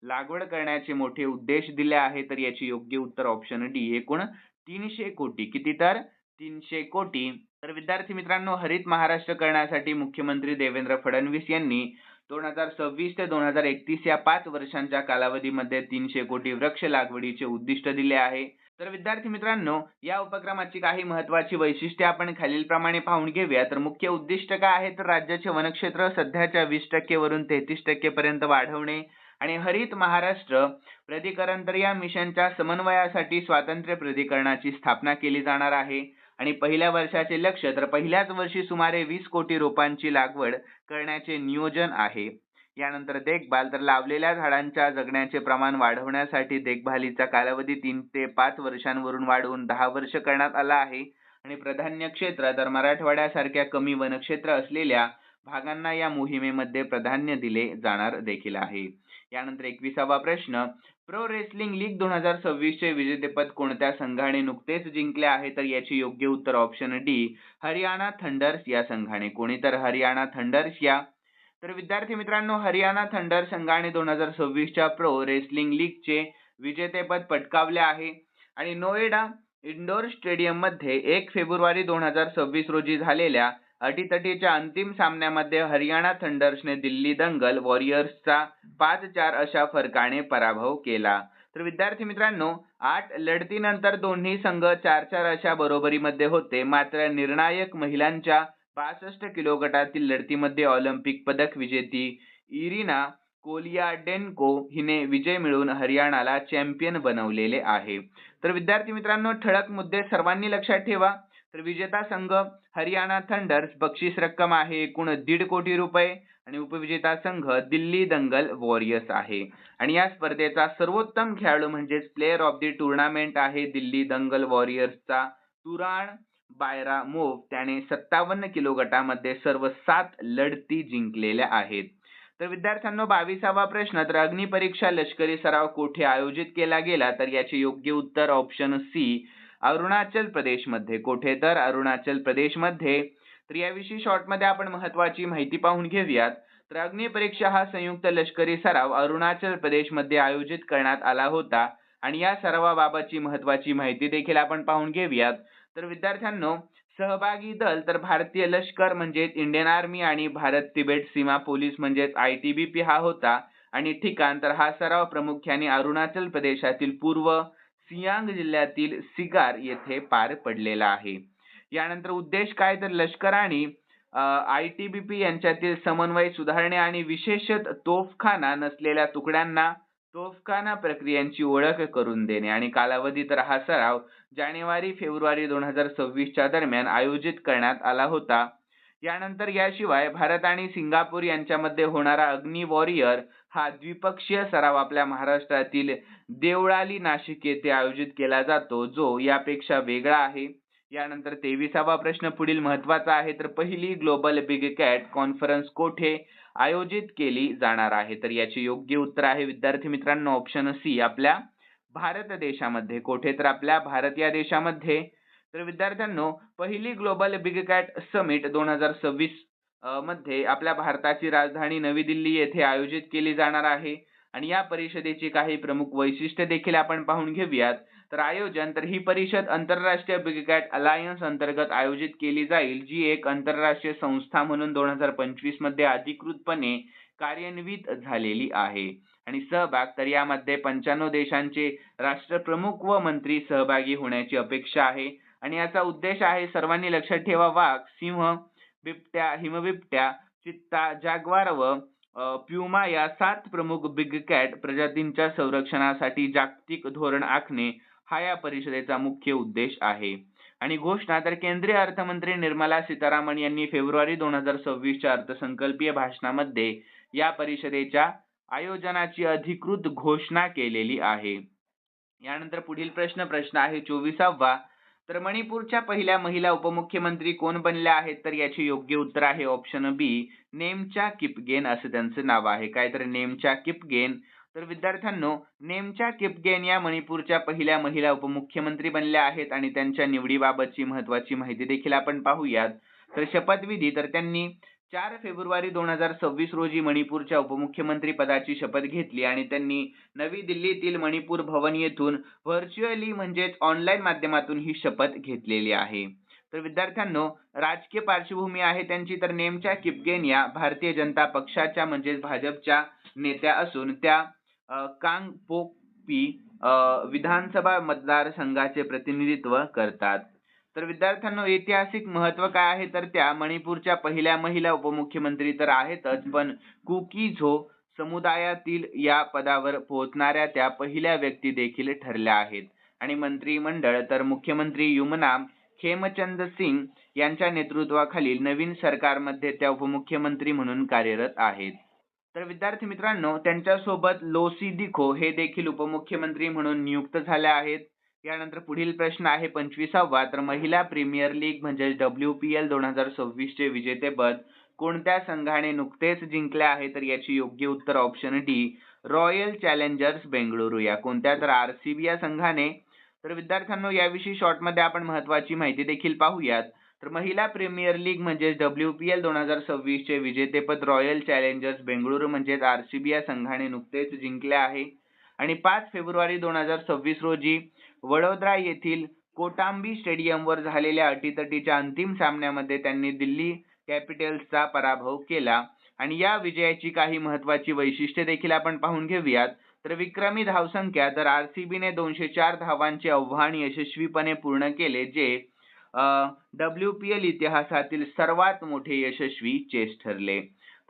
लागवड करण्याचे मोठे उद्देश दिले आहे? तर याचे योग्य उत्तर ऑप्शन डी, एकूण 300 कोटी. किती? तर 300 कोटी. तर विद्यार्थी मित्रांनो, हरित महाराष्ट्र करण्यासाठी मुख्यमंत्री देवेंद्र फडणवीस यांनी 2026 ते 2031 या 5 वर्षांच्या कालावधीमध्ये 300 कोटी वृक्ष लागवडीचे उद्दिष्ट दिले आहे. तर विद्यार्थी मित्रांनो, या उपक्रमाची काही महत्त्वाची वैशिष्ट्ये आपण खालीलप्रमाणे पाहून घेऊया. तर मुख्य उद्दिष्ट काय आहे? तर राज्याचे वनक्षेत्र सध्याच्या 20% वरून 33% पर्यंत वाढवणे आणि हरित महाराष्ट्र प्राधिकरण तर या मिशनच्या समन्वयासाठी स्वातंत्र्य प्राधिकरणाची स्थापना केली जाणार आहे आणि पहिल्या वर्षाचे लक्ष्य तर पहिल्याच वर्षी सुमारे 20 कोटी रोपांची लागवड करण्याचे नियोजन आहे. यानंतर देखभाल तर लावलेल्या झाडांच्या जगण्याचे प्रमाण वाढवण्यासाठी देखभालीचा कालावधी 3 ते 5 वर्षांवरून वाढवून 10 वर्ष करण्यात आला आहे आणि प्राधान्य क्षेत्र तर मराठवाड्यासारख्या कमी वनक्षेत्र असलेल्या भागांना या मोहिमेमध्ये प्राधान्य दिले जाणार देखील आहे. यानंतर 21वा प्रश्न, प्रो रेसलिंग लीग 2026 चे विजेतेपद कोणत्या संघाने नुकतेच जिंकले आहे तर याची योग्य उत्तर ऑप्शन डी हरियाणा थंडर्स या संघाने. कोणी तर हरियाणा थंडर्स या. तर विद्यार्थी मित्रांनो, हरियाणा थंडर संघाने 2026 च्या प्रो रेसलिंग लीगचे विजेतेपद पटकावले आहे आणि नोएडा इंडोर स्टेडियम मध्ये 1 फेब्रुवारी 2026 रोजी झालेल्या अटीतटीच्या अंतिम सामन्यामध्ये हरियाणा थंडर्सने दिल्ली दंगल वॉरियर्सचा 5-4 अशा फरकाने पराभव केला. तर विद्यार्थी मित्रांनो, 8 लढतीनंतर दोन्ही संघ 4-4 अशा बरोबरीमध्ये होते. मात्र निर्णायक महिलांच्या 62 किलो गटातील लढतीमध्ये ऑलिम्पिक पदक विजेती इरिना कोलियाडेन्को हिने विजय मिळवून हरियाणाला चॅम्पियन बनवलेले आहे. तर विद्यार्थी मित्रांनो, ठळक मुद्दे सर्वांनी लक्षात ठेवा. तर विजेता संघ हरियाणा थंडर्स, बक्षीस रक्कम आहे एकूण 1.5 कोटी रुपये आणि उपविजेता संघ दिल्ली दंगल वॉरियर्स आहे. आणि या स्पर्धेचा सर्वोत्तम खेळाडू म्हणजेच प्लेयर ऑफ द टुर्नामेंट आहे दिल्ली दंगल वॉरियर्सचा तुराण बायरामोव. त्याने 57 किलो गटामध्ये सर्व 7 लढती जिंकलेल्या आहेत. तर विद्यार्थ्यांनो, 22वा प्रश्न, तर अग्निपरीक्षा लष्करी सराव कोठे आयोजित केला गेला तर याचे योग्य उत्तर ऑप्शन सी अरुणाचल प्रदेश मध्ये. कोठे तर अरुणाचल प्रदेश मध्ये. तर याविषयी शॉर्ट मध्ये आपण महत्वाची माहिती पाहून घेऊयात. तर अग्निपरीक्षा हा संयुक्त लष्करी सराव अरुणाचल प्रदेश मध्ये आयोजित करण्यात आला होता आणि या सरावाबाबतची महत्वाची माहिती देखील आपण पाहून घेऊयात. तर विद्यार्थ्यांनो, सहभागी दल तर भारतीय लष्कर म्हणजेच इंडियन आर्मी आणि भारत तिबेट सीमा पोलीस म्हणजेच ITBP हा होता आणि ठिकाण तर हा सराव प्रामुख्याने अरुणाचल प्रदेशातील पूर्व सियांग जिल्ह्यातील सिगार येथे पार पडलेला आहे. यानंतर उद्देश काय तर लष्कर आणि ITBP यांच्यातील समन्वय सुधारणे आणि विशेषत तोफखाना नसलेल्या तुकड्यांना तोफखाना प्रक्रियांची ओळख करून देणे आणि कालावधी तर हा सराव जानेवारी-फेब्रुवारी 2026 च्या दरम्यान आयोजित करण्यात आला होता. यानंतर याशिवाय भारत आणि सिंगापूर यांच्यामध्ये होणारा अग्नि वॉरियर हा द्विपक्षीय सराव आपल्या महाराष्ट्रातील देवळाली नाशिक येथे आयोजित केला जातो, जो यापेक्षा वेगळा आहे. यानंतर 23वा प्रश्न पुढील महत्वाचा आहे, तर पहिली ग्लोबल बिग कॅट कॉन्फरन्स कोठे आयोजित केली जाणार आहे तर याचे योग्य उत्तर आहे विद्यार्थी मित्रांनो ऑप्शन सी आपल्या भारत देशामध्ये. कोठे तर आपल्या भारत या देशामध्ये. तर विद्यार्थ्यांनो, पहिली ग्लोबल बिग कॅट समिट 2026 मध्ये आपल्या भारताची राजधानी नवी दिल्ली येथे आयोजित केली जाणार आहे आणि या परिषदेची काही प्रमुख वैशिष्ट्ये देखील आपण पाहून घेऊयात. तर आयोजन तर ही परिषद आंतरराष्ट्रीय बिग कॅट अलायन्स अंतर्गत आयोजित केली जाईल, जी एक आंतरराष्ट्रीय संस्था म्हणून 2025 मध्ये अधिकृतपणे कार्यान्वित झालेली आहे. आणि सहभाग तर यामध्ये 95 देशांचे राष्ट्रप्रमुख व मंत्री सहभागी होण्याची अपेक्षा आहे आणि याचा उद्देश आहे, सर्वांनी लक्षात ठेवा, वाघ, सिंह, बिबट्या, हिमबिबट्या, चित्ता, जाग्वार व प्युमा या 7 प्रमुख बिग कॅट प्रजातींच्या संरक्षणासाठी जागतिक धोरण आखणे हा या परिषदेचा मुख्य उद्देश आहे. आणि घोषणा तर केंद्रीय अर्थमंत्री निर्मला सीतारामन यांनी फेब्रुवारी 2026 च्या अर्थसंकल्पीय भाषणामध्ये या परिषदेच्या आयोजनाची अधिकृत घोषणा केलेली आहे. यानंतर पुढील प्रश्न आहे 24वा, तर मणिपूरच्या पहिल्या महिला उपमुख्यमंत्री कोण बनल्या आहेत तर याचे योग्य उत्तर आहे ऑप्शन बी नेमच्या किपगेन असे त्यांचे नाव आहे. काय तर नेमच्या किपगेन. तर विद्यार्थ्यांनो, नेमच्या किपगेन या मणिपूरच्या पहिल्या महिला उपमुख्यमंत्री बनल्या आहेत आणि त्यांच्या निवडीबाबतची महत्वाची माहिती देखील आपण पाहूयात. तर शपथविधी तर त्यांनी 4 फेब्रुवारी 2026 रोजी मणिपूरच्या उपमुख्यमंत्री पदाची शपथ घेतली आणि त्यांनी नवी दिल्लीतील मणिपूर भवन येथून व्हर्च्युअली म्हणजेच ऑनलाईन माध्यमातून ही शपथ घेतलेली आहे. तर विद्यार्थ्यांनो, राजकीय पार्श्वभूमी आहे त्यांची तर नेमच्या किपगेन या भारतीय जनता पक्षाच्या म्हणजेच भाजपच्या नेत्या असून त्या कांगपोकपी विधानसभा मतदारसंघाचे प्रतिनिधित्व करतात. तर विद्यार्थ्यांनो, ऐतिहासिक महत्व काय आहे तर त्या मणिपूरच्या पहिल्या महिला उपमुख्यमंत्री तर आहेतच, पण कुकी झो समुदायातील या पदावर पोहोचणाऱ्या त्या पहिल्या व्यक्ती देखील ठरल्या आहेत. आणि मंत्रिमंडळ तर मुख्यमंत्री यमुना खेमचंद सिंग यांच्या नेतृत्वाखालील नवीन सरकारमध्ये त्या उपमुख्यमंत्री म्हणून कार्यरत आहेत. तर विद्यार्थी मित्रांनो, त्यांच्यासोबत लोसी दिखो हे देखील उपमुख्यमंत्री म्हणून नियुक्त झाल्या आहेत. यानंतर पुढील प्रश्न आहे 25वा. तर महिला प्रीमियर लीग म्हणजे WPL 2026 चे विजेतेपद कोणत्या संघाने नुकतेच जिंकले आहे? तर याची योग्य उत्तर option D, royal challengers Bengaluru या कोणत्या तर RCB या संघाने. तर विद्यार्थ्यांनो, याविषयी शॉर्ट मध्ये आपण महत्त्वाची माहिती देखील पाहूयात. तर महिला प्रीमियर लीग म्हणजे WPL 2026 चे विजेतेपद रॉयल चॅलेंजर्स बेंगळुरू म्हणजे RCB या संघाने नुकतेच जिंकले आहे. आणि 5 फेब्रुवारी 2026 रोजी वडोदरा येथील कोटांबी स्टेडियमवर झालेल्या अटीतटीच्या अंतिम सामन्यामध्ये त्यांनी दिल्ली कॅपिटल्सचा पराभव केला. आणि या विजयाची काही महत्त्वाची वैशिष्ट्ये देखील आपण पाहून घेऊयात. तर विक्रमी धावसंख्या, तर RCBने 204 धावांचे आव्हान यशस्वीपणे पूर्ण केले, जे WPL इतिहासातील सर्वात मोठे यशस्वी चेस ठरले.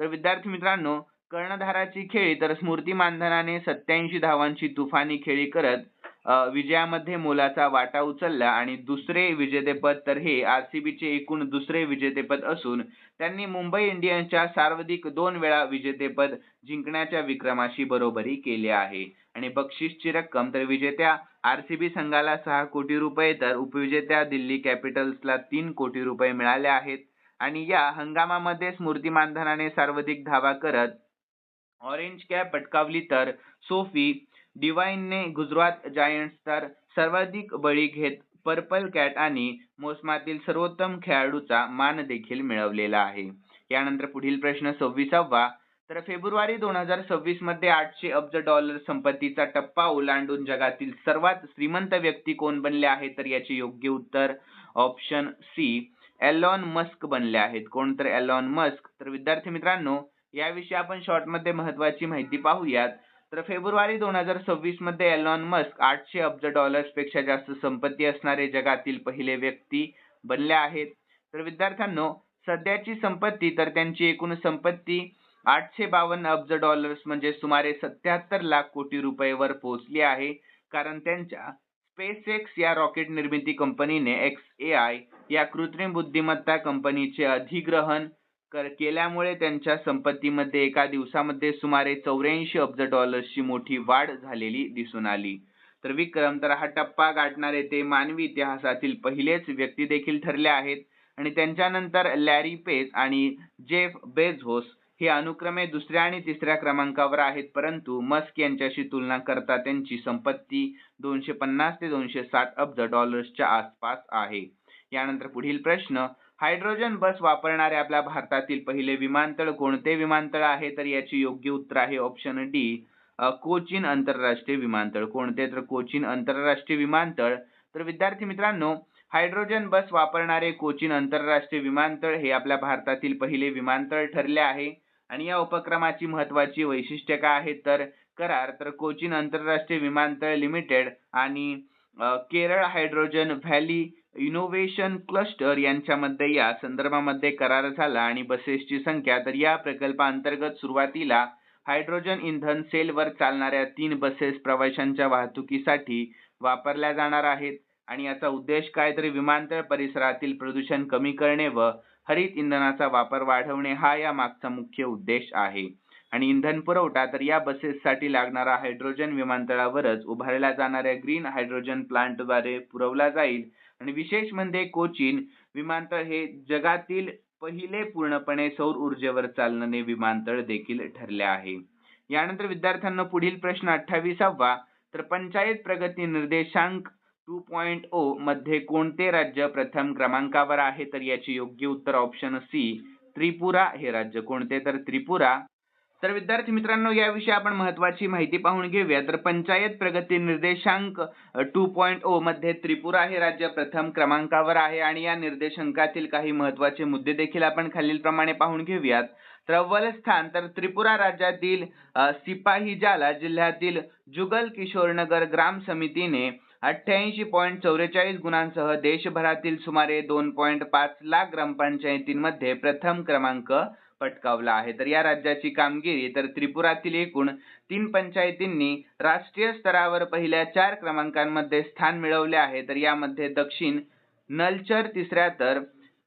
तर विद्यार्थी मित्रांनो, कर्णधाराची खेळी, तर स्मृती मानधनाने 87 धावांची तुफानी खेळी करत विजयामध्ये मोलाचा वाटा उचलला. आणि दुसरे विजेतेपद, तर हे RCBचे एकूण दुसरे विजेतेपद असून त्यांनी मुंबई इंडियन्सच्या सर्वाधिक 2 वेळा विजेतेपद जिंकण्याच्या विक्रमाशी बरोबरी केली आहे. आणि बक्षीसची रक्कम, तर विजेत्या RCB संघाला 6 कोटी रुपये तर उपविजेत्या दिल्ली कॅपिटल्सला 3 कोटी रुपये मिळाले आहेत. आणि या हंगामामध्ये स्मृती मानधनाने सर्वाधिक धावा करत ऑरेंज कॅप पटकावली, तर सोफी डिवाइनने गुजरात जायंट्स तर सर्वाधिक बळी घेत पर्पल कॅट आणि मोसमातील सर्वोत्तम खेळाडूचा मान देखील मिळवलेला आहे. यानंतर पुढील प्रश्न 26वा. तर फेब्रुवारी 2026 मध्ये 800 अब्ज डॉलर संपत्तीचा टप्पा ओलांडून जगातील सर्वात श्रीमंत व्यक्ती कोण बनले आहे? तर याचे योग्य उत्तर ऑप्शन सी, एलॉन मस्क बनले आहेत. कोण? तर एलॉन मस्क. तर विद्यार्थी मित्रांनो, याविषयी आपण शॉर्ट मध्ये महत्त्वाची माहिती पाहूयात. तर फेब्रुवारी 2026 मध्ये एलॉन मस्क 800 अब्ज डॉलर्स पेक्षा जास्त संपत्ती असणारे जगातील पहिले व्यक्ती बनले आहेत. तर विद्यार्थ्यांनो, सध्याची संपत्ती, तर त्यांची एकूण संपत्ती 852 अब्ज डॉलर्स म्हणजे सुमारे 77 लाख कोटी रुपयेवर पोहोचली आहे. कारण त्यांच्या SpaceX या रॉकेट निर्मिती कंपनीने xAI या कृत्रिम बुद्धिमत्ता कंपनीचे अधिग्रहण केल्यामुळे त्यांच्या संपत्तीमध्ये एका दिवसामध्ये सुमारे 84 अब्ज डॉलर्सची मोठी वाढ झालेली दिसून आली. तर विक्रम, तर हा टप्पा गाठणारे ते मानवी इतिहासातील पहिलेच व्यक्ती देखील ठरले आहेत. आणि त्यांच्यानंतर लॅरी पेज आणि जेफ बेझोस हे अनुक्रमे दुसऱ्या आणि तिसऱ्या क्रमांकावर आहेत. परंतु मस्क यांच्याशी तुलना करता त्यांची संपत्ती 250 ते 260 अब्ज डॉलर्सच्या आसपास आहे. यानंतर पुढील प्रश्न, हायड्रोजन बस वापरणारे आपल्या भारतातील पहिले विमानतळ कोणते विमानतळ आहे? तर याची योग्य उत्तर आहे ऑप्शन डी, कोचीन आंतरराष्ट्रीय विमानतळ. कोणते? तर कोचीन आंतरराष्ट्रीय विमानतळ. तर विद्यार्थी मित्रांनो, हायड्रोजन बस वापरणारे कोचीन आंतरराष्ट्रीय विमानतळ हे आपल्या भारतातील पहिले विमानतळ ठरले आहे. आणि या उपक्रमाची महत्त्वाची वैशिष्ट्ये काय आहेत? तर करार, तर कोचीन आंतरराष्ट्रीय विमानतळ लिमिटेड आणि Kerala hydrogen valley innovation cluster यांच्यामध्ये या संदर्भामध्ये करार झाला. आणि बसेसची संख्या, तर या प्रकल्पाअंतर्गत सुरुवातीला हायड्रोजन इंधन सेलवर चालणाऱ्या 3 बसेस प्रवाशांच्या वाहतुकीसाठी वापरल्या जाणार आहेत. आणि याचा उद्देश काय? तर विमानतळ परिसरातील प्रदूषण कमी करणे व हरित इंधनाचा वापर वाढवणे हा या मागचा मुख्य उद्देश आहे. आणि इंधन पुरवठा, तर या बसेससाठी लागणारा हायड्रोजन विमानतळावरच उभारल्या जाणाऱ्या ग्रीन हायड्रोजन प्लांटद्वारे पुरवला जाईल. आणि विशेष म्हणजे कोचीन विमानतळ हे जगातील पहिले पूर्णपणे सौर ऊर्जेवर चालणारे विमानतळ देखील ठरले आहे. यानंतर विद्यार्थ्यांना पुढील प्रश्न 28वा. तर पंचायत प्रगती निर्देशांक 2.0 मध्ये कोणते राज्य प्रथम क्रमांकावर आहे? तर याचे योग्य उत्तर ऑप्शन सी, त्रिपुरा हे राज्य. कोणते? तर त्रिपुरा. तर विद्यार्थी मित्रांनो, याविषयी आपण महत्त्वाची माहिती पाहून घेऊया. तर पंचायत प्रगती निर्देशांक 2.0 मध्ये त्रिपुरा हे राज्य प्रथम क्रमांकावर आहे. आणि या निर्देशांकातील काही महत्त्वाचे मुद्दे देखील आपण खालीलप्रमाणे पाहून घेऊयात. तर अव्वल स्थान, तर त्रिपुरा राज्यातील सिपाहीजाला जिल्ह्यातील जुगल किशोरनगर ग्राम समितीने 88.44 गुणांसह देशभरातील सुमारे 2.5 लाख ग्रामपंचायतींमध्ये प्रथम क्रमांक पटकावला आहे. तर या राज्याची कामगिरी तर त्रिपुरातील एकूण 3 पंचायतींनी राष्ट्रीय स्तरावर पहिल्या 4 क्रमांकांमध्ये स्थान मिळवले आहे. तर यामध्ये दक्षिण नलचर तिसऱ्या तर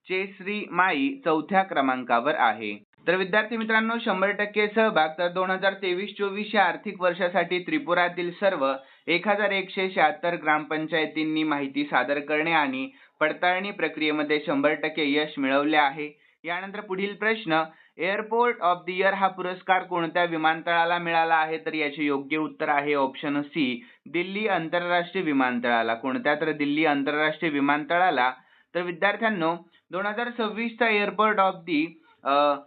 चेसरी माई चौथ्या क्रमांकावर आहे. तर विद्यार्थी मित्रांनो 100% सहभाग तर 2023-24 या आर्थिक वर्षासाठी त्रिपुरातील सर्व 1176 ग्रामपंचायतींनी माहिती सादर करणे आणि पडताळणी प्रक्रियेमध्ये 100% यश मिळवले आहे. यानंतर पुढील प्रश्न, एअरपोर्ट ऑफ द इयर हा पुरस्कार कोणत्या विमानतळाला मिळाला आहे? तर याचे योग्य उत्तर आहे ऑप्शन सी, दिल्ली आंतरराष्ट्रीय विमानतळाला. कोणत्या? तर दिल्ली आंतरराष्ट्रीय विमानतळाला. तर विद्यार्थ्यांनो 2026 चा एअरपोर्ट ऑफ द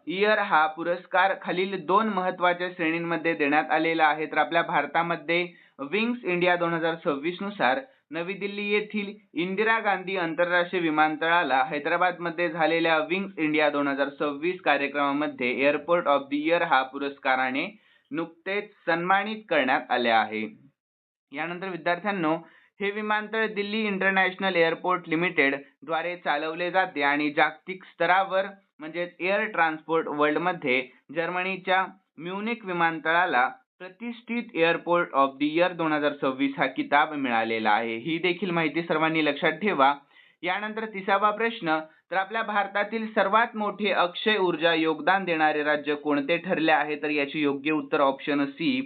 इयर हा पुरस्कार खालील 2 महत्त्वाच्या श्रेणींमध्ये देण्यात आलेला आहे. तर आपल्या भारतामध्ये विंग्स इंडिया 2026 नुसार नवी दिल्ली येथील इंदिरा गांधी आंतरराष्ट्रीय विमानतळाला हैदराबादमध्ये झालेल्या विंग्स इंडिया 2026 कार्यक्रमामध्ये एअरपोर्ट ऑफ द इयर हा पुरस्काराने नुकतेच सन्मानित करण्यात आले आहे. यानंतर विद्यार्थ्यांनो हे विमानतळ दिल्ली इंटरनॅशनल एअरपोर्ट लिमिटेड द्वारे चालवले जाते आणि जागतिक स्तरावर म्हणजे एअर ट्रान्सपोर्ट वर्ल्ड मध्ये जर्मनीच्या म्युनिक विमानतळाला प्रतिष्ठित एअरपोर्ट ऑफ द इयर 2026 हा किताब मिळालेला आहे. ही देखील माहिती सर्वांनी लक्षात ठेवा. यानंतर 30वा प्रश्न, तर आपल्या भारतातील सर्वात मोठे अक्षय ऊर्जा योगदान देणारे राज्य कोणते ठरले आहे? तर याचे योग्य उत्तर ऑप्शन सी,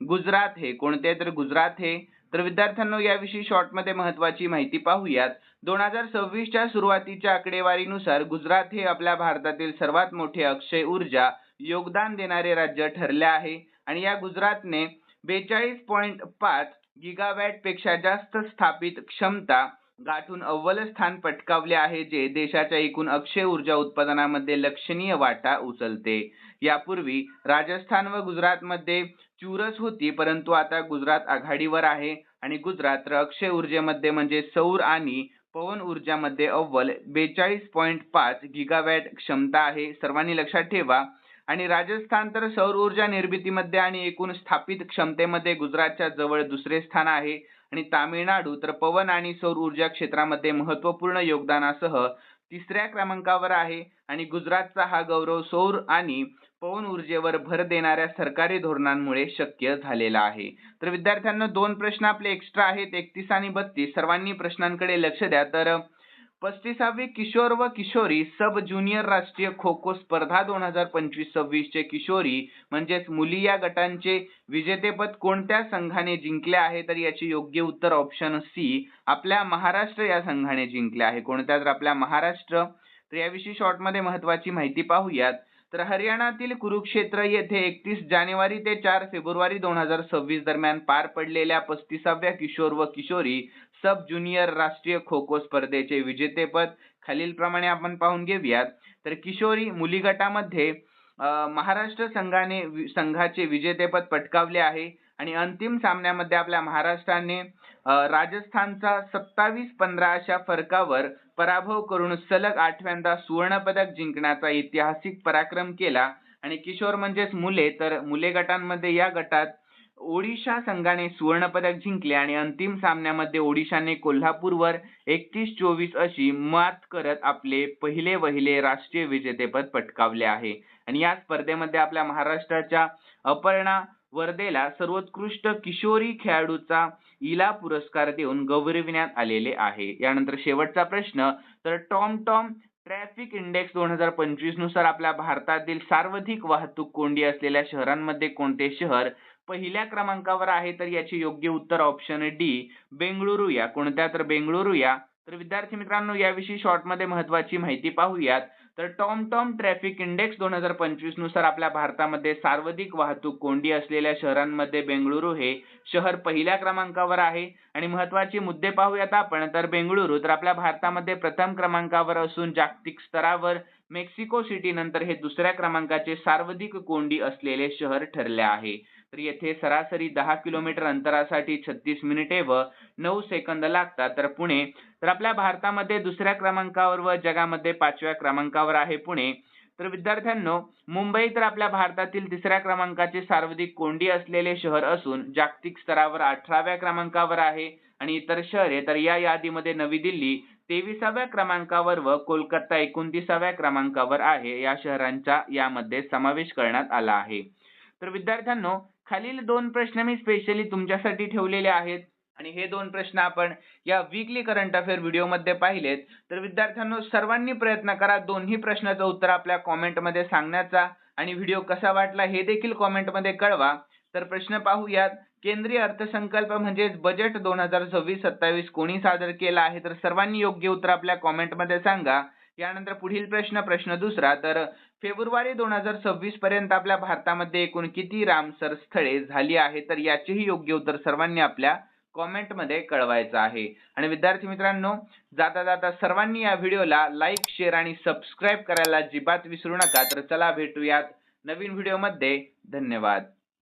गुजरात हे. कोणते? तर गुजरात हे. तर विद्यार्थ्यांनो याविषयी शॉर्ट मध्ये महत्त्वाची माहिती पाहूयात. 2026 च्या सुरुवातीच्या आकडेवारीनुसार गुजरात हे आपल्या भारतातील सर्वात मोठे अक्षय ऊर्जा योगदान देणारे राज्य ठरले आहे आणि या गुजरातने 42.5 गिगावॅट पेक्षा जास्त स्थापित क्षमता गाठून अव्वल स्थान पटकावले आहे, जे देशाच्या एकूण अक्षय ऊर्जा उत्पादनामध्ये लक्षणीय वाटा उचलते. यापूर्वी राजस्थान व गुजरातमध्ये चुरस होती, परंतु आता गुजरात आघाडीवर आहे आणि गुजरात अक्षय ऊर्जेमध्ये म्हणजे सौर आणि पवन ऊर्जामध्ये अव्वल 42.5 गिगावॅट क्षमता आहे. सर्वांनी लक्षात ठेवा. आणि राजस्थान तर सौर ऊर्जा निर्मितीमध्ये आणि एकूण स्थापित क्षमतेमध्ये गुजरातच्या जवळ दुसरे स्थान आहे आणि तामिळनाडू तर पवन आणि सौर ऊर्जा क्षेत्रामध्ये महत्त्वपूर्ण योगदानासह तिसऱ्या क्रमांकावर आहे आणि गुजरातचा हा गौरव सौर आणि पवन ऊर्जेवर भर देणाऱ्या सरकारी धोरणांमुळे शक्य झालेला आहे. तर विद्यार्थ्यांना 2 प्रश्न आपले एक्स्ट्रा आहेत, 31 आणि 32. सर्वांनी प्रश्नांकडे लक्ष द्या. तर 35वी किशोर व किशोरी सब ज्युनियर राष्ट्रीय खो खो स्पर्धा 2025-26 चे किशोरी म्हणजेच मुली या गटांचे विजेतेपद कोणत्या संघाने जिंकले आहे? तर याचे योग्य उत्तर ऑप्शन सी, आपल्या महाराष्ट्र या संघाने जिंकले आहे. कोणत्या? तर आपल्या महाराष्ट्र. तर याविषयी शॉर्ट मध्ये महत्त्वाची माहिती पाहूयात. तर हरियाणातील कुरुक्षेत्र येथे 31 जानेवारी ते 4 फेब्रुवारी 2026 दरम्यान पार पडलेल्या 35व्या किशोर व किशोरी सब ज्युनियर राष्ट्रीय खो खो स्पर्धेचे विजेतेपद खालीलप्रमाणे आपण पाहून घेऊयात. तर किशोरी मुली गटामध्ये महाराष्ट्र संघाचे विजेतेपद पटकावले आहे आणि अंतिम सामन्यामध्ये आपल्या महाराष्ट्राने राजस्थानचा 27-15 अशा फरकावर पराभव करून सलग 8व्यांदा सुवर्ण पदक जिंकण्याचा ऐतिहासिक पराक्रम केला. आणि किशोर म्हणजेच मुले, तर मुले गटांमध्ये या गटात ओडिशा संघाने सुवर्ण पदक जिंकले आणि अंतिम सामन्यामध्ये ओडिशाने कोल्हापूरवर 31-24 अशी मात करत आपले पहिले राष्ट्रीय विजेतेपद पटकावले आहे. आणि या स्पर्धेमध्ये आपल्या महाराष्ट्राच्या अपर्णा वर्देला सर्वोत्कृष्ट किशोरी खेळाडूचा इला पुरस्कार देऊन गौरविण्यात आलेले आहे. यानंतर शेवटचा प्रश्न, तर टॉम ट्रॅफिक इंडेक्स 2025 नुसार आपल्या भारतातील सर्वाधिक वाहतूक कोंडी असलेल्या शहरांमध्ये कोणते शहर पहिल्या क्रमांकावर आहे? तर याचे योग्य उत्तर ऑप्शन डी, बेंगळुरू या. कोणत्या? तर बेंगळुरू या. तर विद्यार्थी मित्रांनो याविषयी शॉर्ट मध्ये महत्त्वाची माहिती पाहूयात. तर टॉम ट्रॅफिक इंडेक्स 2025 नुसार आपल्या भारतामध्ये सर्वाधिक वाहतूक कोंडी असलेल्या शहरांमध्ये बेंगळुरू हे शहर पहिल्या क्रमांकावर आहे. आणि महत्त्वाचे मुद्दे पाहूयात आपण. तर बेंगळुरू तर आपल्या भारतामध्ये प्रथम क्रमांकावर असून जागतिक स्तरावर मेक्सिको सिटी नंतर हे दुसऱ्या क्रमांकाचे सर्वाधिक कोंडी असलेले शहर ठरले आहे. तर येथे सरासरी 10 किलोमीटर अंतरासाठी 36 मिनिटे व 9 सेकंद लागतात. तर पुणे तर आपल्या भारतामध्ये दुसऱ्या क्रमांकावर व जगामध्ये 5व्या क्रमांकावर आहे पुणे. तर विद्यार्थ्यांनो मुंबई तर आपल्या भारतातील तिसऱ्या क्रमांकाचे सर्वाधिक कोंडी असलेले शहर असून जागतिक स्तरावर 18व्या क्रमांकावर आहे. आणि इतर शहरे तर या यादीमध्ये नवी दिल्ली 23व्या क्रमांकावर व कोलकाता 29व्या क्रमांकावर आहे. या शहरांचा यामध्ये समावेश करण्यात आला आहे. तर विद्यार्थ्यांनो, खालील 2 प्रश्न मी स्पेशली तुमच्यासाठी ठेवलेले आहेत आणि हे 2 प्रश्न आपण या वीकली करंट अफेअर व्हिडिओमध्ये पाहिलेत. तर विद्यार्थ्यांनो, सर्वांनी प्रयत्न करा दोन्ही प्रश्नाचं उत्तर आपल्या कॉमेंटमध्ये सांगण्याचा आणि व्हिडिओ कसा वाटला हे देखील कॉमेंटमध्ये कळवा. तर प्रश्न पाहूयात. केंद्रीय अर्थसंकल्प म्हणजेच बजेट 2026-27 कोणी सादर केला आहे? तर सर्वांनी योग्य उत्तर आपल्या कॉमेंटमध्ये सांगा. यानंतर पुढील प्रश्न दुसरा. तर फेब्रुवारी 2026 पर्यंत आपल्या भारतामध्ये एकूण किती रामसर स्थळे झाली आहे? तर याचेही योग्य उत्तर सर्वांनी आपल्या कॉमेंटमध्ये कळवायचं आहे. आणि विद्यार्थी मित्रांनो, जाता जाता सर्वांनी या व्हिडिओला लाईक, शेअर आणि सबस्क्राईब करायला अजिबात विसरू नका. तर चला भेटूयात नवीन व्हिडिओमध्ये. धन्यवाद.